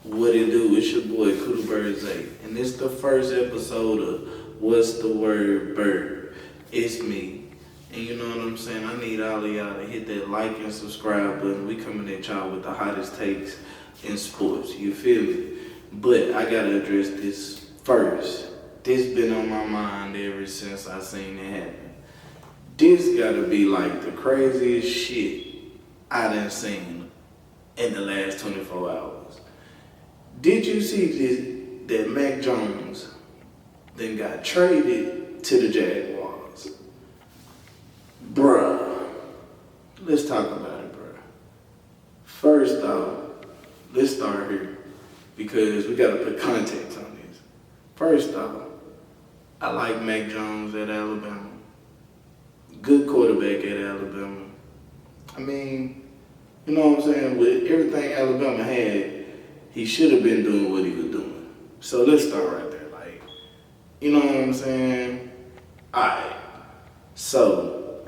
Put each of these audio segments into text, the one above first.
What it do? It's your boy KudaBird Zay, and it's the first episode of What's the Word Bird. It's me, and you know what I'm saying. I need all of y'all to hit that like and subscribe button. We coming at y'all with the hottest takes in sports. You feel me? But I gotta address this first. This been on my mind ever since I seen it happen. This gotta be like the craziest shit I done seen in the last 24 hours. Did you see this, that Mac Jones then got traded to the Jaguars? Bruh, let's talk about it, bruh. First off, let's start here because we gotta put context on this. First off, I like Mac Jones at Alabama. Good quarterback at Alabama. I mean, you know what I'm saying? With everything Alabama had, he should have been doing what he was doing. So let's start right there. Like, you know what I'm saying? Alright. So,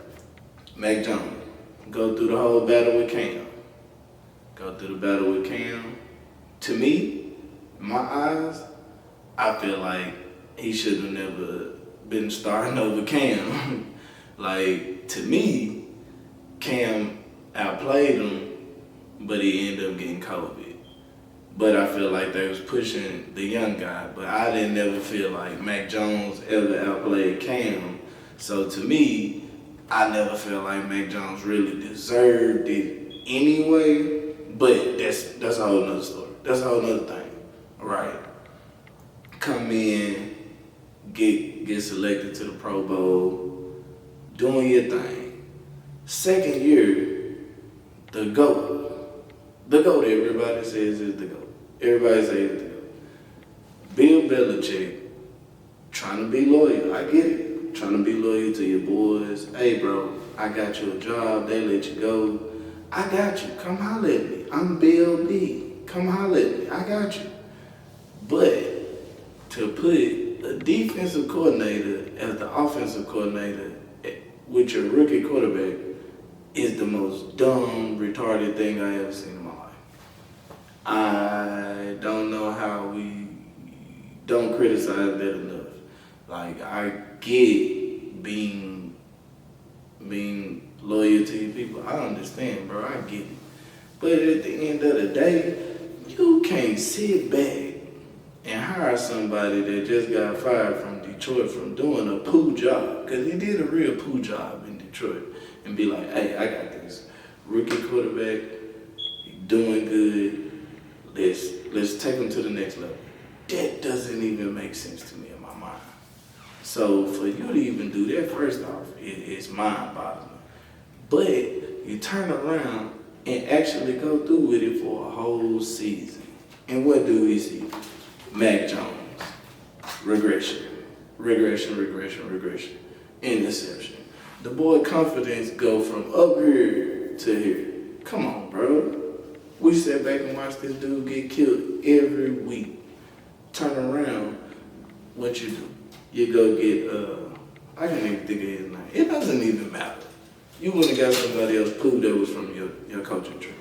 Mac Jones, go through the whole battle with Cam. Go through the battle with Cam. To me, in my eyes, I feel like he should have never been starting over Cam. Like, to me, Cam outplayed him, but he ended up getting COVID. But I feel like they was pushing the young guy, but I didn't ever feel like Mac Jones ever outplayed Cam. So to me, I never felt like Mac Jones really deserved it anyway, but that's a whole nother story. That's a whole nother thing, right? Come in, get selected to the Pro Bowl, doing your thing. Second year, the GOAT everybody says is the GOAT. Everybody says it's the GOAT. Bill Belichick, trying to be loyal, I get it. Trying to be loyal to your boys. Hey bro, I got you a job, they let you go. I got you, come holler at me. I'm Bill B, come holler at me, I got you. But to put a defensive coordinator as the offensive coordinator with your rookie quarterback is the most dumb, retarded thing I ever seen in my life. I don't know how we don't criticize that enough. Like, I get being loyal to your people. I understand, bro. I get it. But at the end of the day, you can't sit back and hire somebody that just got fired from Detroit from doing a poo job, because he did a real poo job in Detroit, and be like, hey, I got this rookie quarterback, he doing good, let's take him to the next level. That doesn't even make sense to me in my mind. So for you to even do that, first off, it's mind-boggling. But you turn around and actually go through with it for a whole season. And what do we see? Mac Jones, regression, interception. The boy confidence go from up here to here. Come on, bro. We sat back and watched this dude get killed every week. Turn around, what you do? You go get, I can't even think of his name. It doesn't even matter. You wouldn't have got somebody else poo that was from your coaching tree.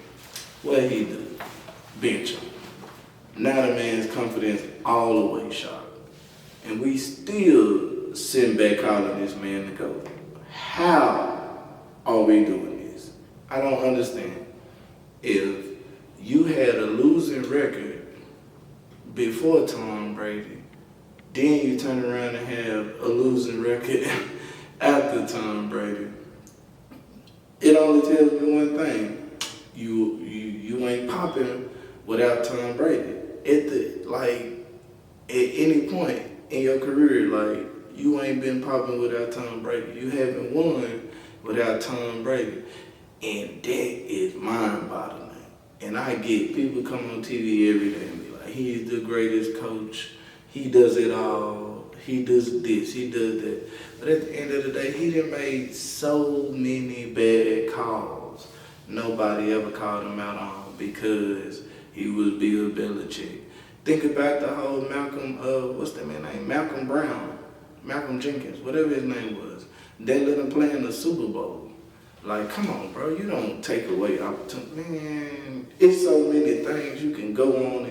What he do? Bench him. Now the man's confidence all the way shot. And we still sitting back calling this man to go. How are we doing this? I don't understand. If you had a losing record before Tom Brady, then you turn around and have a losing record after Tom Brady, it only tells me one thing. You ain't popping without Tom Brady. At any point in your career, like, you ain't been popping without Tom Brady. You haven't won without Tom Brady. And that is mind-boggling. And I get people come on TV every day and be like, he's the greatest coach. He does it all. He does this, he does that. But at the end of the day, he done made so many bad calls. Nobody ever called him out on because he was Bill Belichick. Think about the whole what's that man's name? Malcolm Jenkins, whatever his name was. They let him play in the Super Bowl. Like, come on, bro, you don't take away opportunity. Man, it's so many things you can go on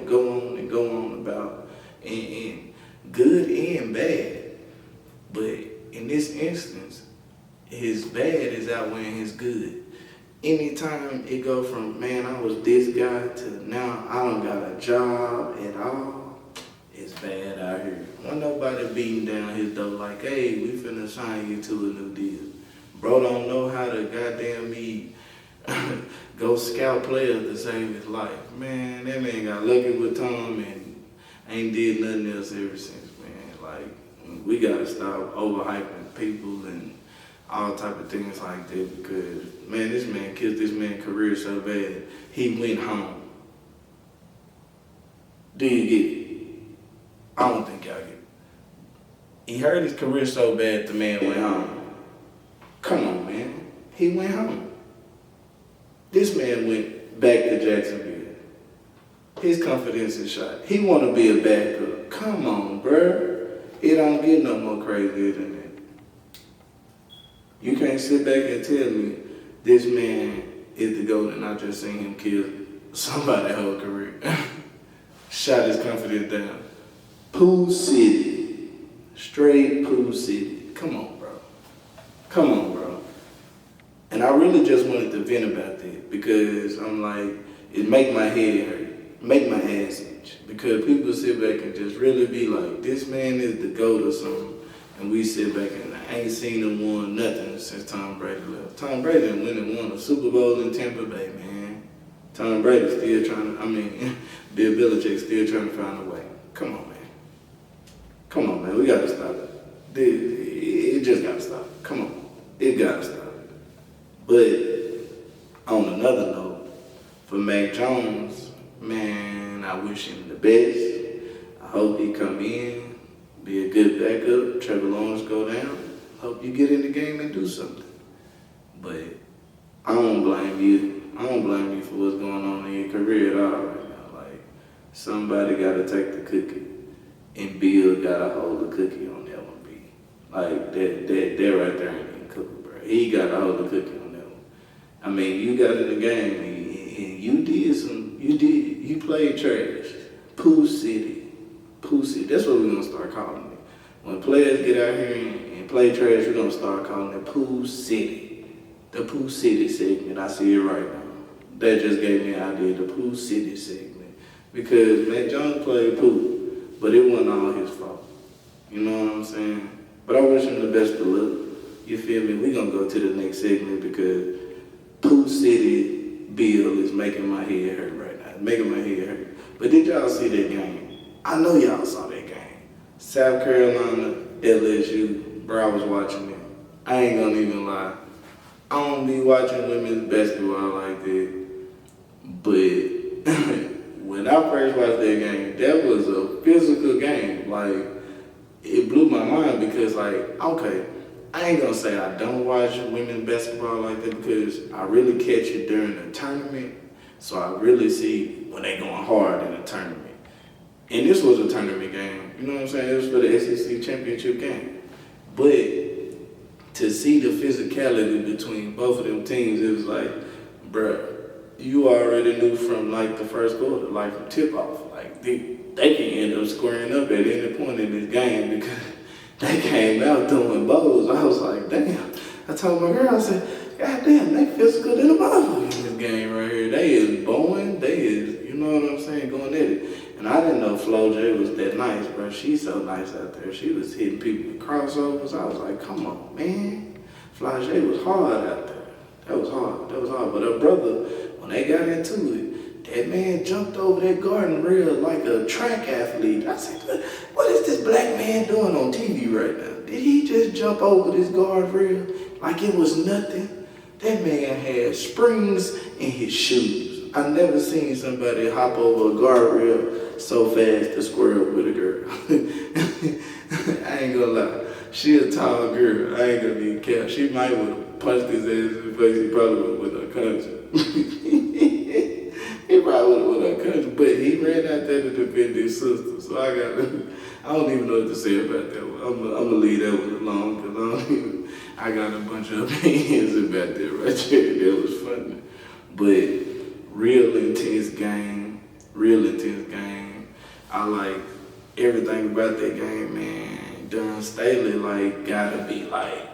bad is outweighing his good. Anytime it go from, man, I was this guy to now I don't got a job at all, it's bad out here. When nobody beating down his door like, hey, we finna sign you to a new deal. Bro don't know how to goddamn me go scout players to save his life. Man, that man got lucky with Tom and ain't did nothing else ever since, man. Like, we gotta stop overhyping people and all type of things like that because, man, this man killed this man's career so bad, he went home. Do you get it? I don't think y'all get it. He hurt his career so bad the man went home. Come on, man. He went home. This man went back to Jacksonville. His confidence is shot. He want to be a backup. Come on, bruh. It don't get no more crazier than that. You can't sit back and tell me this man is the GOAT and I just seen him kill somebody's whole career. Shot his confidence down. Pool City. Straight Pool City. Come on, bro. Come on, bro. And I really just wanted to vent about that because I'm like, it make my head hurt, make my ass itch. Because people sit back and just really be like, this man is the GOAT or something. And we sit back and I ain't seen him won nothing since Tom Brady left. Tom Brady went and won a Super Bowl in Tampa Bay, man. Tom Brady still trying to, Bill Belichick still trying to find a way. Come on, man. Come on, man. We got to stop it. It just got to stop. Come on. It got to stop. But on another note, for Mac Jones, man, I wish him the best. I hope he come in. Be a good backup. Trevor Lawrence go down. Hope you get in the game and do something. But I don't blame you. I don't blame you for what's going on in your career at all right now. Like, somebody got to take the cookie. And Bill got to hold the cookie on that one, B. Like, that right there ain't even cool, bro. He got to hold the cookie on that one. I mean, you got in the game and you played trash. Pooh City. Pooh City. That's what we're going to start calling it. When players get out here and play trash, we're going to start calling it Pooh City. The Pooh City segment. I see it right now. That just gave me an idea, the Pooh City segment. Because Mac Jones played Pooh, but it wasn't all his fault. You know what I'm saying? But I wish him the best of luck. You feel me? We're going to go to the next segment because Pooh City Bill is making my head hurt right now. Making my head hurt. But did y'all see that game? I know y'all saw that game. South Carolina, LSU, bro, I was watching it. I ain't gonna even lie. I don't be watching women's basketball like that. But when I first watched that game, that was a physical game. Like, it blew my mind because, like, okay, I ain't gonna say I don't watch women's basketball like that because I really catch it during the tournament. So I really see when they going hard in the tournament. And this was a tournament game, you know what I'm saying? It was for the SEC championship game. But to see the physicality between both of them teams, it was like, bruh, you already knew from like the first quarter, like from tip off, like they can end up squaring up at any point in this game because they came out throwing bows. I was like, damn. I told my girl, I said, God damn, they physical than a motherfucker in this game right here. They is bowling, they is, you know what I'm saying, going at it. And I didn't know Flo J was that nice, bro. She's so nice out there. She was hitting people with crossovers. I was like, come on, man. Flo J was hard out there. That was hard. But her brother, when they got into it, that man jumped over that garden rail like a track athlete. I said, what is this black man doing on TV right now? Did he just jump over this guardrail like it was nothing? That man had springs in his shoes. I never seen somebody hop over a guardrail so fast to square up with a girl. I ain't gonna lie. She a tall girl. I ain't gonna be careful. She might would have punched his ass in the face. He probably would have country. He probably would have country. But he ran out there to defend his sister. So I don't even know what to say about that one. I'm gonna leave that one alone because I got a bunch of opinions about that right there. That was funny. But real intense game. I like everything about that game, man. Staley, like, gotta be, like,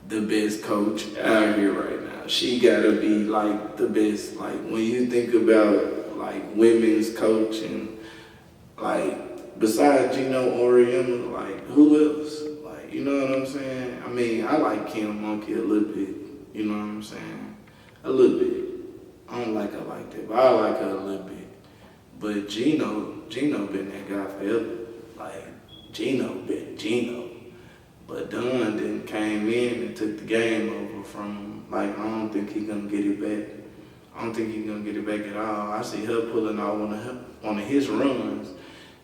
the best coach out here right now. She gotta be like the best. Like when you think about like women's coaching, like besides Gino Oriema, like who else? Like you know what I'm saying? I mean, I like Kim Monkey a little bit. You know what I'm saying? A little bit. I don't like her like that, but I like her a little bit. But Gino been that guy forever. Like Gino been Gino. But Dunn then came in and took the game over from him. Like, I don't think he's gonna get it back. I don't think he's gonna get it back at all. I see her pulling out one of his runs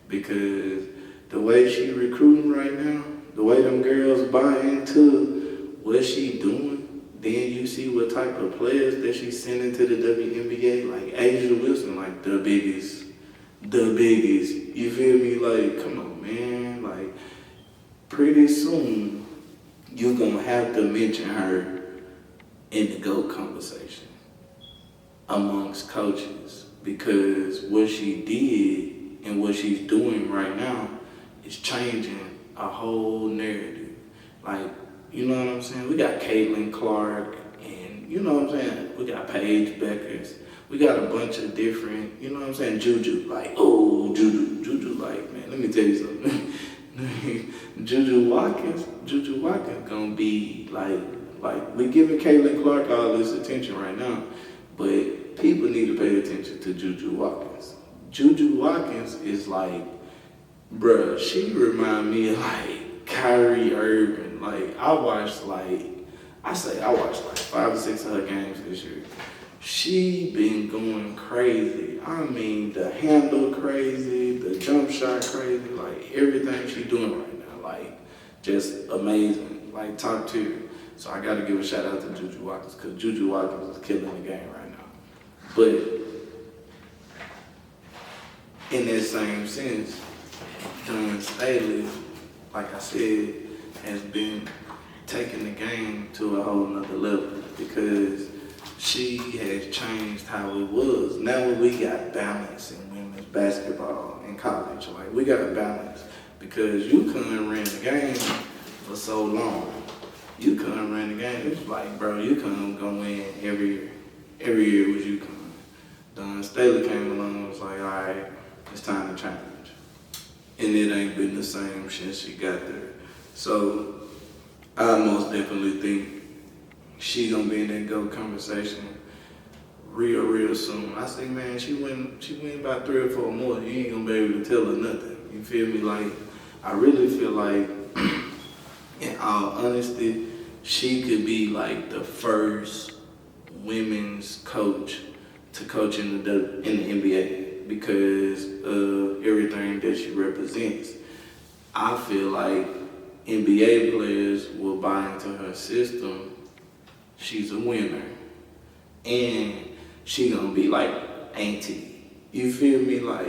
because the way she recruiting right now, the way them girls buy into what she doing, then you see what type of players that she's sending to the WNBA, like Asia Wilson, like the biggest. You feel me? Like, come on, man. Like, pretty soon, you're gonna have to mention her in the GOAT conversation amongst coaches because what she did and what she's doing right now is changing a whole narrative. Like, you know what I'm saying? We got Caitlin Clark and, you know what I'm saying? We got Paige Beckers. We got a bunch of different, you know what I'm saying? Juju, like, oh, Juju, like, man, let me tell you something. Juju Watkins gonna be like we giving Caitlin Clark all this attention right now, but people need to pay attention to Juju Watkins. Juju Watkins is like, bruh, she remind me of like Kyrie Irving. Like I watched like 5 or 6 of her games this year. She been going crazy. I mean, the handle crazy, the jump shot crazy, like everything she doing right now, like just amazing, like top tier. So I gotta give a shout out to Juju Watkins because Juju Watkins is killing the game right now. But in that same sense, Dawn Staley, like I said, has been taking the game to a whole nother level because she has changed how it was. Now we got balance in women's basketball in college. Like we got a balance because you couldn't run the game for so long. You couldn't run the game. It's like, bro, you couldn't go in every year. Every year was you couldn't. Dawn Staley came along and was like, all right, it's time to change. And it ain't been the same since she got there. So I most definitely think she gonna be in that GOAT conversation real soon. I say, man, she win about 3 or 4 more. You ain't gonna be able to tell her nothing. You feel me? Like, I really feel like, in all honesty, she could be like the first women's coach to coach in the NBA because of everything that she represents. I feel like NBA players will buy into her system. She's a winner. And she gonna be like auntie. You feel me? Like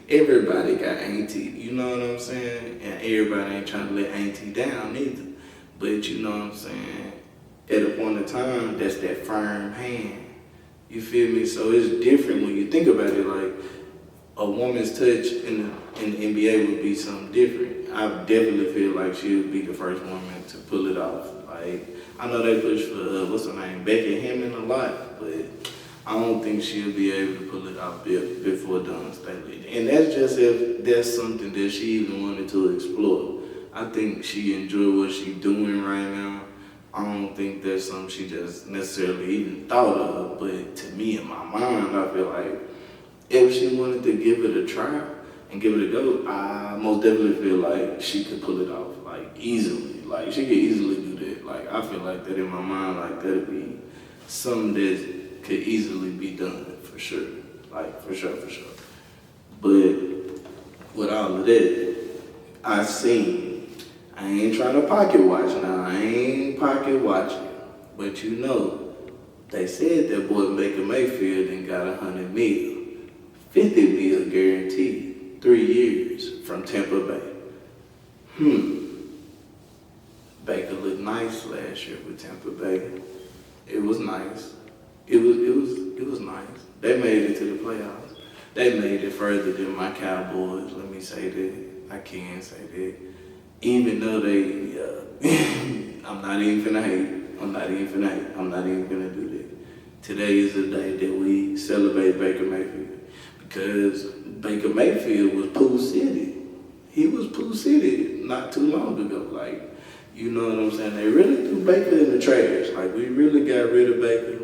everybody got auntie, you know what I'm saying? And everybody ain't trying to let auntie down either. But you know what I'm saying? At a point in time, that's that firm hand. You feel me? So it's different when you think about it. Like a woman's touch in the NBA would be something different. I definitely feel like she would be the first woman to pull it off. Like I know they push for what's her name, Becky Hammond a lot, but I don't think she'll be able to pull it off before Dawn Staley. And that's just if that's something that she even wanted to explore. I think she enjoyed what she's doing right now. I don't think that's something she just necessarily even thought of, but to me, in my mind, I feel like if she wanted to give it a try and give it a go, I most definitely feel like she could pull it off, like easily. Like she could easily do that. Like I feel like that in my mind, like that'd be something that could easily be done for sure. Like for sure. But with all of that, I ain't trying to pocket watch now. I ain't pocket watching. But you know, they said that boy Baker Mayfield and got 100 mil, 50 mil guaranteed, 3 years from Tampa Bay. Baker looked nice last year with Tampa Bay. It was nice. It was nice. They made it to the playoffs. They made it further than my Cowboys. Let me say that. I can say that. Even though they, I'm not even finna hate. I'm not even gonna do that. Today is the day that we celebrate Baker Mayfield because Baker Mayfield was Pooh City. He was Pooh City not too long ago. Like, you know what I'm saying? They really threw Baker in the trash. Like, we really got rid of Baker.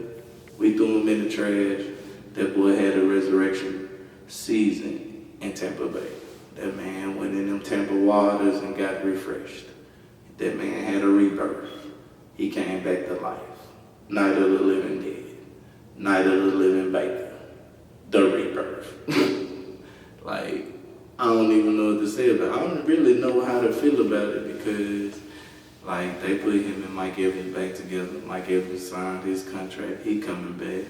We threw him in the trash. That boy had a resurrection season in Tampa Bay. That man went in them Tampa waters and got refreshed. That man had a rebirth. He came back to life. Night of the living dead. Night of the living Baker. The rebirth. Like, I don't even know what to say about it. I don't really know how to feel about it because, like, they put him and Mike Evans back together. Mike Evans signed his contract. He coming back.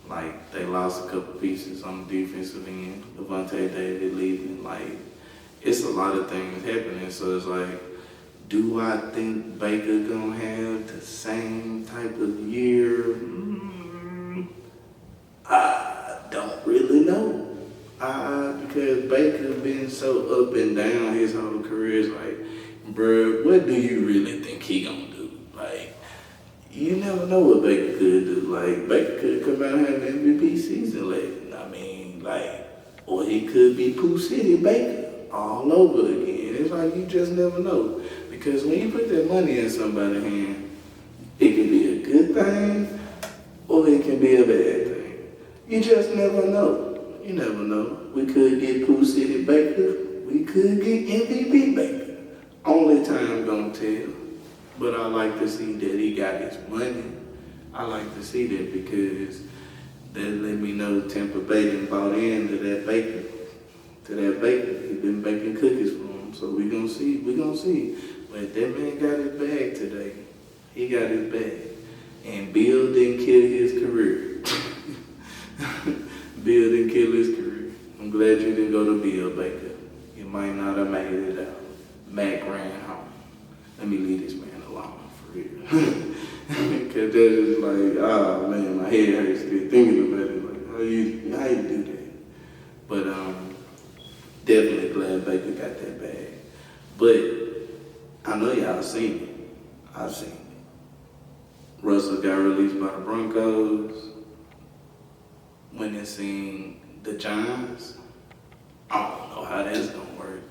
Like, they lost a couple pieces on the defensive end. Levante David leaving. Like, it's a lot of things happening. So it's like, do I think Baker gonna have the same type of year? I don't really know. Because Baker been so up and down his whole career. It's like, bruh, what do you really think he gonna do? Like, you never know what Baker could do. Like, Baker could come out and have an MVP season later. I mean, like, or he could be Pooh City Baker all over again. It's like, you just never know. Because when you put that money in somebody's hand, it can be a good thing or it can be a bad thing. You just never know. You never know. We could get Pooh City Baker. We could get MVP Baker. Only time gonna tell. But I like to see that he got his money. I like to see that because that let me know Tampa Bay done bought into that Baker. To that Baker. He been baking cookies for him. So we gonna see. But that man got his bag today. He got his bag. And Bill didn't kill his career. Bill didn't kill his career. I'm glad you didn't go to Bill Baker. You might not have made it out. Mac ran home. Let me leave this man alone for real. Because that is like, oh man, my head hurts still thinking about it. Like, how you do that? But definitely glad Baker got that bag. But I know y'all seen it. I've seen it. Russell got released by the Broncos. When they seen the Giants, I don't know how that's gonna work.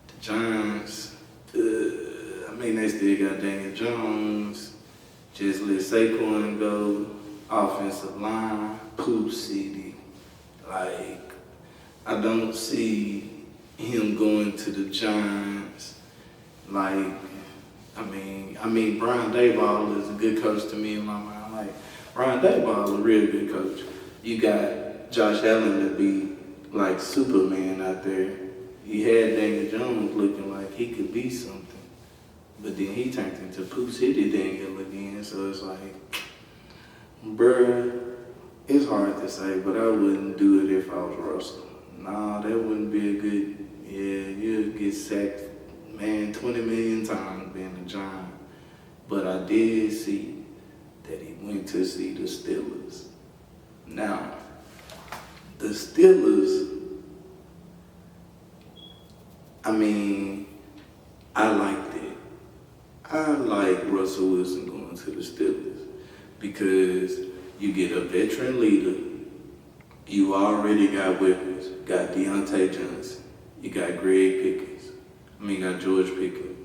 The Giants, they still got Daniel Jones. Just let Saquon go. Offensive line, Pooh City. Like, I don't see him going to the Giants. Like, Brian Daboll is a good coach to me in my mind. Like, Brian Daboll is a real good coach. You got Josh Allen to be like Superman out there. You had Daniel Jones looking like he could be something. But then he turned into Pooh City Daniel again. So it's like, bruh, it's hard to say, but I wouldn't do it if I was Russell. Nah, that wouldn't be a good, you'd get sacked, man, 20 million times being a Giant. But I did see that he went to see the Steelers. Now, the Steelers, I liked it. I like Russell Wilson going to the Steelers because you get a veteran leader. You already got weapons. Got Deontay Johnson. You got Greg Pickens. You got George Pickens.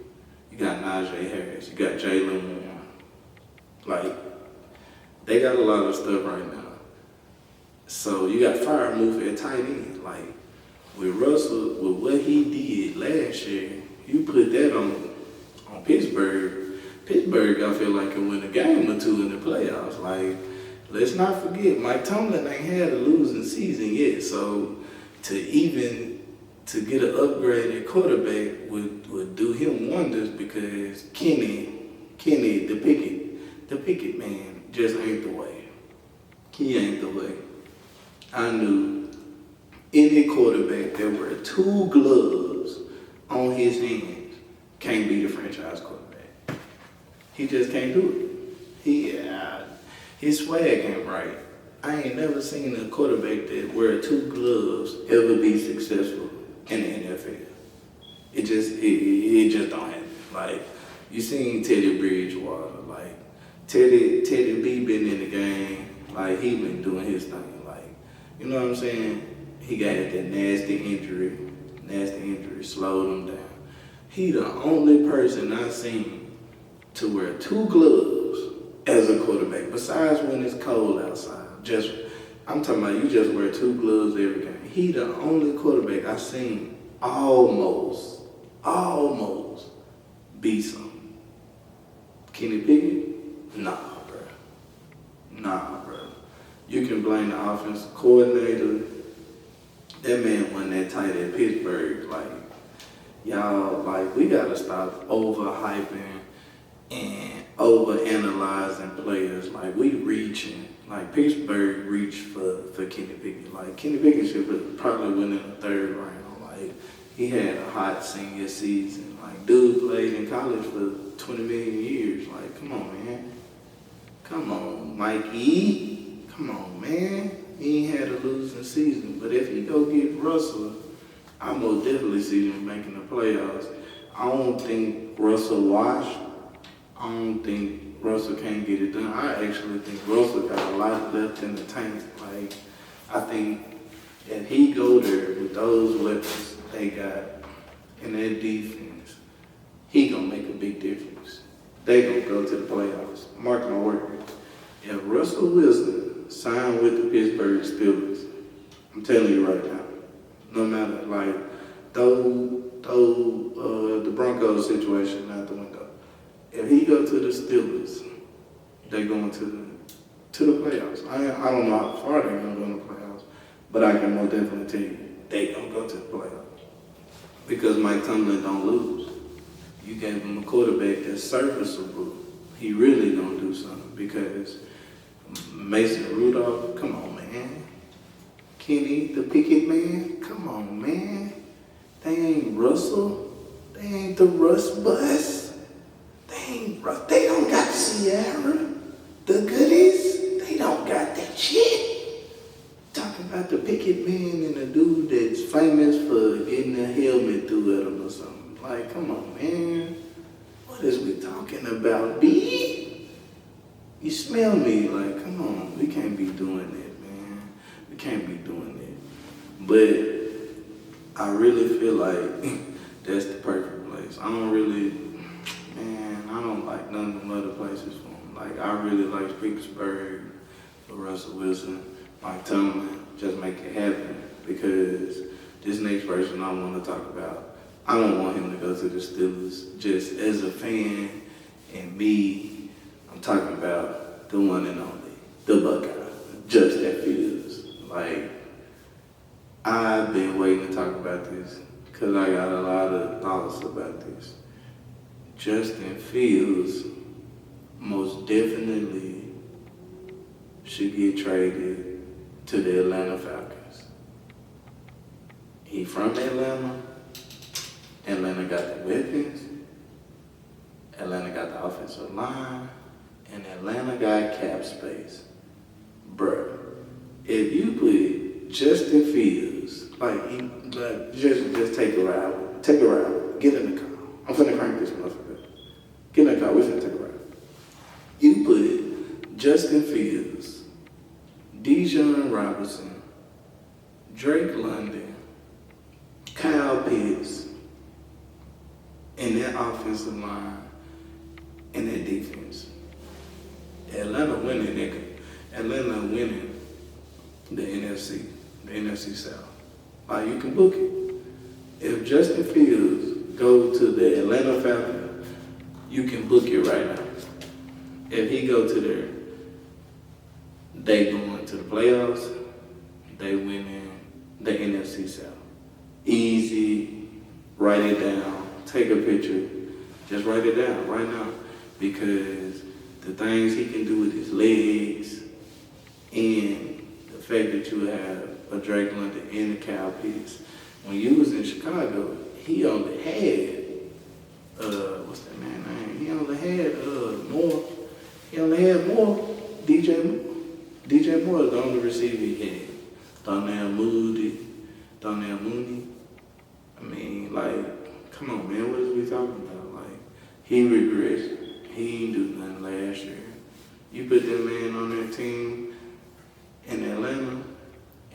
You got Najee Harris. You got Jalen Warren. Like, they got a lot of stuff right now. So you got fire move at tight end. Like, with Russell, with what he did last year, you put that on Pittsburgh. Pittsburgh, I feel like, can win a game or two in the playoffs. Like, let's not forget, Mike Tomlin ain't had a losing season yet. So to get an upgraded quarterback would do him wonders because Kenny, the Pickett man, just ain't the way. He ain't the way. I knew any quarterback that wear 2 gloves on his hands can't be the franchise quarterback. He just can't do it. His swag ain't right. I ain't never seen a quarterback that wear 2 gloves ever be successful in the NFL. It just don't happen. Like, You seen Teddy Bridgewater, like Teddy B been in the game, like he been doing his thing, like, you know what I'm saying? He got that nasty injury slowed him down. He the only person I seen to wear 2 gloves as a quarterback, besides when it's cold outside. I'm talking about you just wear 2 gloves every game. He the only quarterback I seen almost be something. Kenny Pickett? Nah, bro. You can blame the offensive coordinator. That man won that tight at Pittsburgh. Like, y'all, like, we gotta stop overhyping and overanalyzing players. Like, we reaching. Like, Pittsburgh reached for Kenny Pickett. Like, Kenny Pickett should probably win in the 3rd round. Like, he had a hot senior season. Like, dude played in college for 20 million years. Like, come on, man. Come on, Mikey. Come on, man. He ain't had a losing season. But if he go get Russell, I most definitely see him making the playoffs. I don't think Russell washed. I don't think Russell can't get it done. I actually think Russell got a lot left in the tank. Like, I think if he go there with those weapons they got in their defense, he gonna make a big difference. They gonna go to the playoffs. Mark my words. If Russell Wilson signed with the Pittsburgh Steelers, I'm telling you right now, no matter, like, throw the Broncos situation out the window. If he go to the Steelers, they going to the playoffs. I don't know how far they're gonna go in the playoffs, but I can most definitely tell you they gonna go to the playoffs because Mike Tomlin don't lose. You gave him a quarterback that's serviceable. He really gonna do something because Mason Rudolph, come on, man. Kenny, the Pickett man, come on, man. They ain't Russell. They ain't the Russ Bus. They don't got Sierra, the goodies. They don't got that shit. Talking about the Pickett man and the dude that's famous for getting a helmet through at him or something. Like, come on, man. What is we talking about, B? You smell me? Like, come on. We can't be doing that, man. We can't be doing that. But I really feel like that's the perfect place. I don't like none of them other places for him. Like, I really like Pittsburgh for Russell Wilson, Mike Tomlin, just make it happen. Because this next person I want to talk about, I don't want him to go to the Steelers. Just as a fan and me, I'm talking about the one and only, the Buckeye, Justin Fields. Like, I've been waiting to talk about this because I got a lot of thoughts about this. Justin Fields most definitely should get traded to the Atlanta Falcons. He from Atlanta. Atlanta got the weapons. Atlanta got the offensive line. And Atlanta got cap space. Bruh, if you put Justin Fields, just take a ride. Take a ride. Get in the car. I'm finna crank this motherfucker. Get in the car. We finna take a ride. You put Justin Fields, Dijon Robinson, Drake London, Kyle Pitts in that offensive line and that defense. Atlanta winning the NFC South. Like, you can book it. If Justin Fields go to the Atlanta Falcons, you can book it right now. If he go to there, they going to the playoffs, they winning the NFC South. Easy, write it down, take a picture, just write it down right now. Because the things he can do with his legs and the fact that you have a Drake London and a Kyle Pitts. When you was in Chicago, he only had, what's that man's name? He only had more. DJ Moore is the only receiver he had. Darnell Mooney. I mean, like, come on, man, what is we talking about? Like, He regrets. He ain't do nothing last year. You put that man on that team in Atlanta,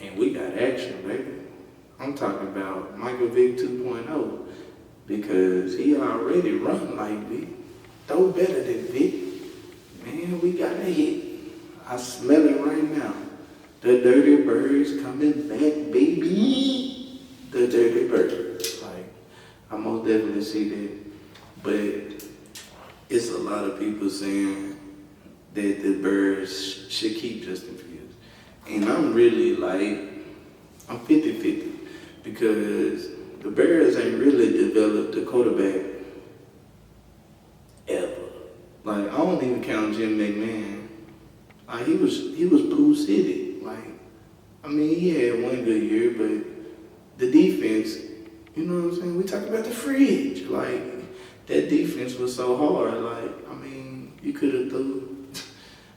and we got action, baby. I'm talking about Michael Vick 2.0 because he already run like Vick. Throw better than Vick. Man, we got a hit. I smell it right now. The Dirty Birds coming back, baby. The Dirty Birds. Like, I most definitely see that. But it's a lot of people saying that the Birds should keep Justin Fields. And I'm really like, I'm 50-50 because the Bears ain't really developed a quarterback ever. Like, I don't even count Jim McMahon. Like, he was Pooh City. Like, I mean, he had one good year, but the defense, you know what I'm saying? We talk about the fridge. Like, that defense was so hard. Like, I mean, you could have threw,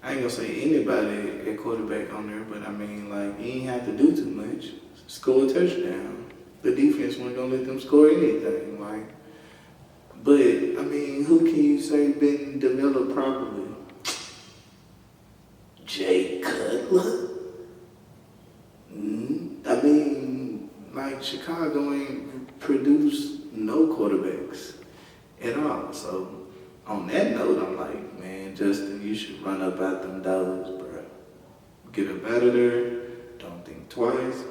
I ain't gonna say anybody at quarterback on there, but I mean, like, you ain't have to do too much. Score a touchdown. The defense wasn't gonna let them score anything. Like, but, I mean, who can you say been developed properly? Jay Cutler? I mean, like, Chicago ain't produced no quarterbacks at all. So, on that note, I'm like, man, Justin, you should run up out them doors, bro. Get up out of there. Don't think twice.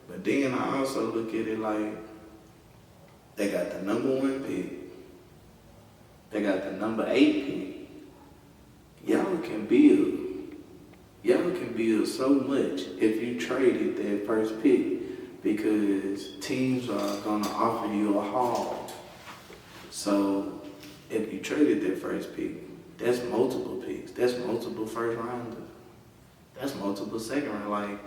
But then I also look at it like, they got the #1 pick. They got the #8 pick. Y'all can build. Y'all can build so much if you traded that first pick because teams are gonna offer you a haul. So if you traded that first pick, that's multiple picks. That's multiple first rounders. That's multiple second round. Like,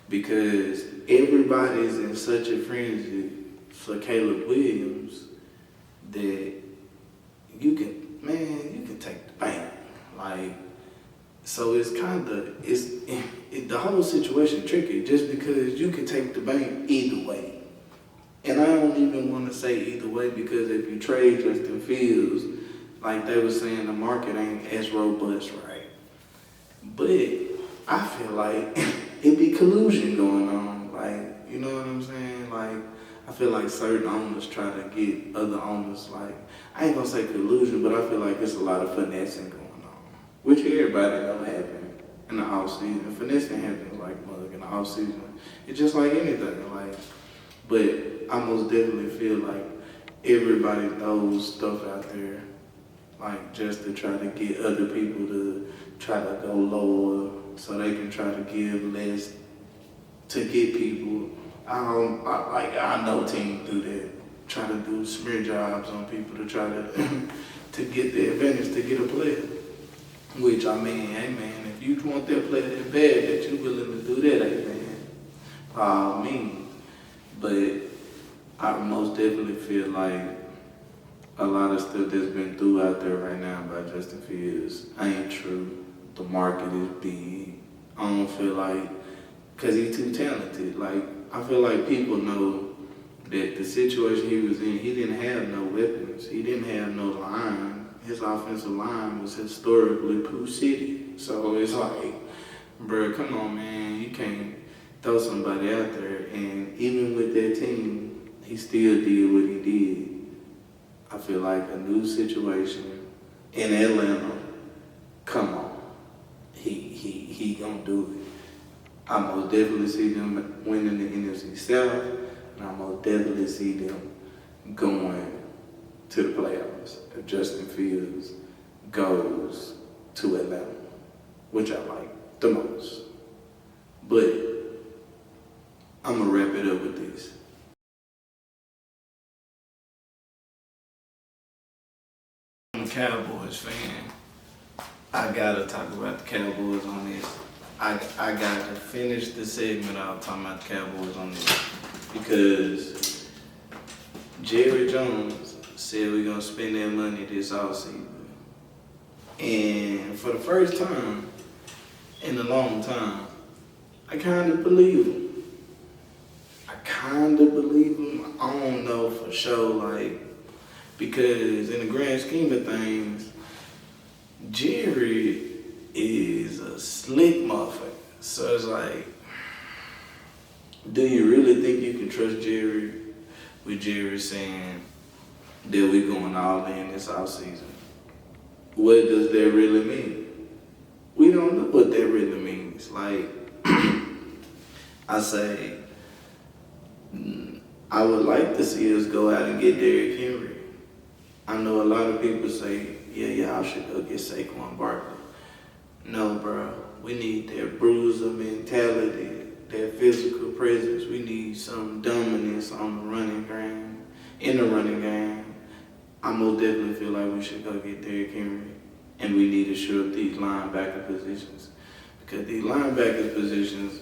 because everybody's in such a frenzy for Caleb Williams that you can take the bank. Like, so it's kind of, the whole situation tricky just because you can take the bank either way. And I don't even want to say either way because if you trade Justin Fields, like they were saying, the market ain't as robust, right? But I feel like it be collusion going on. Like, you know what I'm saying? Like, I feel like certain owners try to get other owners, like, I ain't gonna say collusion, but I feel like it's a lot of finessing going on, which everybody know happen in the off season. Finessing happens like mug in the off season. It's just like anything, like. But I most definitely feel like everybody throws stuff out there, like just to try to get other people to try to go lower, so they can try to give less to get people. I know teams do that, try to do smear jobs on people to try to to get the advantage to get a player. Which, I mean, hey man, if you want that player that bad that you willing to do that, hey man, by all means. But I most definitely feel like a lot of stuff that's been through out there right now by Justin Fields ain't true. The market is big. I don't feel like, because he's too talented. Like, I feel like people know that the situation he was in, he didn't have no weapons. He didn't have no line. His offensive line was historically Pooh City. So it's like, bro, come on, man. You can't throw somebody out there. And even with that team, he still did what he did. I feel like a new situation in Atlanta, come on. He gonna do it. I most definitely see them winning the NFC South, and I most definitely see them going to the playoffs if Justin Fields goes to Atlanta, which I like the most. But I'm gonna wrap it up with this. I'm a Cowboys fan. I gotta talk about the Cowboys on this. I got to finish the segment out talking about the Cowboys on this because Jerry Jones said we're gonna spend that money this offseason. And for the first time in a long time, I kind of believe him. I don't know for sure, like, Because in the grand scheme of things, Jerry is a slick motherfucker. So it's like, do you really think you can trust Jerry with Jerry saying that we're going all in this off season? What does that really mean? We don't know what that really means. Like, I say, I would like to see us go out and get Derrick Henry. I know a lot of people say, yeah, I should go get Saquon Barkley. No, bro. We need that bruiser mentality, that physical presence. We need some dominance on the running game, in the running game. I most definitely feel like we should go get Derrick Henry, and we need to shore up these linebacker positions, because these linebacker positions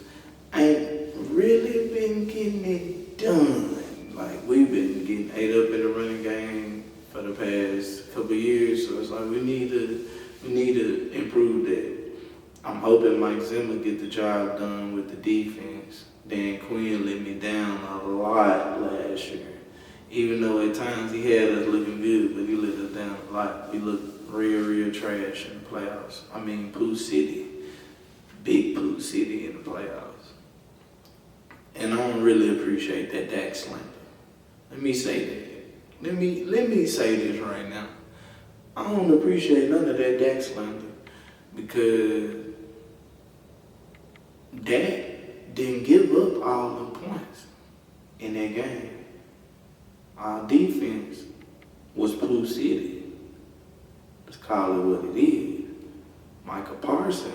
ain't really been getting it done. Like, we've been getting ate up in the running game for the past couple of years, so it's like we need to improve that. I'm hoping Mike Zimmer get the job done with the defense. Dan Quinn let me down a lot last year. Even though at times he had us looking good, but he let us down a lot. We looked real trash in the playoffs. I mean, Pooh City. Big Pooh City in the playoffs. And I don't really appreciate that Dak slander. Let me say that. Let me say this right now. I don't appreciate none of that Dak slander, because Dak didn't give up all the points in that game. Our defense was Pooh City. Let's call it what it is. Micah Parsons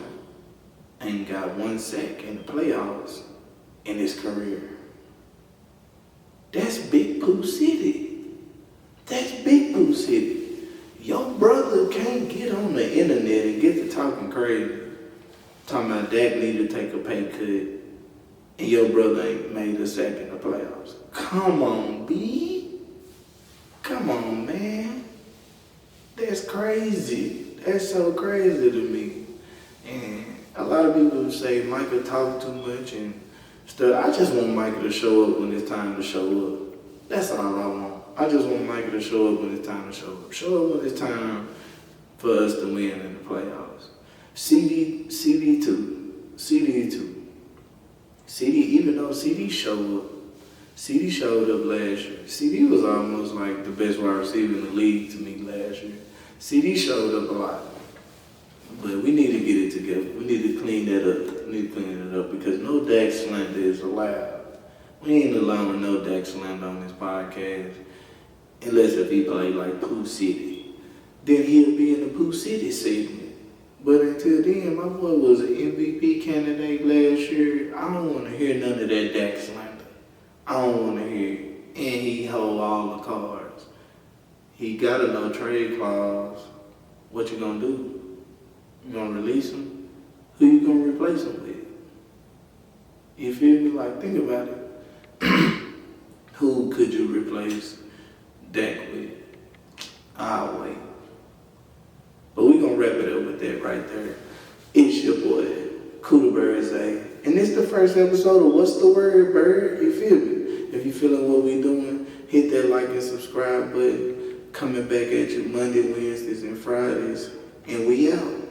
ain't got 1 sack in the playoffs in his career. That's Big Pooh City. That's Big Pooh City. Your brother can't get on the internet and get to talking crazy, talking about Dak need to take a pay cut, and your brother ain't made a sack in the playoffs. Come on, B. Come on, man. That's crazy. That's so crazy to me. And a lot of people say Micah talk too much and stuff. I just want Micah to show up when it's time to show up. That's all I want. I just want Micah to show up when it's time to show up. Show up when it's time for us to win in the playoffs. CD2. Even though CD showed up last year. CD was almost like the best wide receiver in the league to me last year. CD showed up a lot. But we need to get it together. We need to clean that up. Because no Dak slander is allowed. We ain't allowing no Dak slander on this podcast. Unless if he play like Pooh City. Then he'll be in the Pooh City segment. But until then, my boy was an MVP candidate last year. I don't want to hear none of that Dak slander. I don't want to hear it. And he hold all the cards. He got a no trade clause. What you gonna do? You gonna release him? Who you gonna replace him with? You feel me? Like, think about it. Who could you replace Dak with? I'll wait. But we're going to wrap it up with that right there. It's your boy, KudaBird Zay. And this is the first episode of What's the Word, Bird? You feel me? If you feeling what we doing, hit that like and subscribe button. Coming back at you Monday, Wednesdays, and Fridays. And we out.